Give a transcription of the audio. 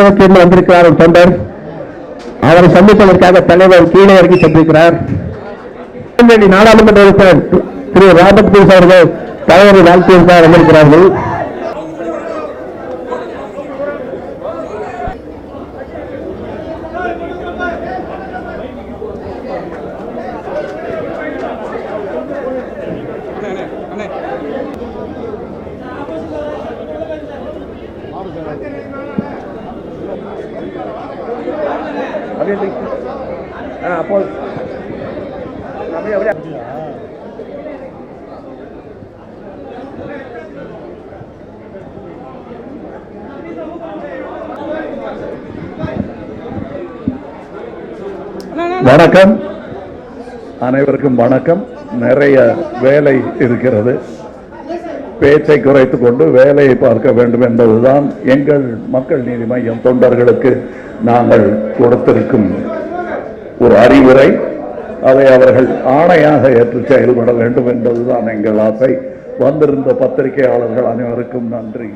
தமிழகத்தில் வந்திருக்கிறார் ஒரு தொண்டர். அவரை சந்திப்பதற்காக தலைவர் கீழே இறங்கி சென்றிருக்கிறார். நாடாளுமன்ற உறுப்பினர் திரு ராபர்ட் புருஷ் அவர்கள் தலைவரை வாழ்த்தியிருக்காக வந்திருக்கிறார்கள். வணக்கம், அனைவருக்கும் வணக்கம். நிறைய வேலை இருக்கிறது. பேச்சை குறைத்துக் கொண்டு வேலையை பார்க்க வேண்டும் என்பதுதான் எங்கள் மக்கள் நீதி மையம் தொண்டர்களுக்கு நாங்கள் கொடுத்திருக்கும் ஒரு அறிவுரை. அதை அவர்கள் ஆணையாக ஏற்று செயல்பட வேண்டும் என்பதுதான் எங்கள் ஆசை. வந்திருந்த பத்திரிகையாளர்கள் அனைவருக்கும் நன்றி.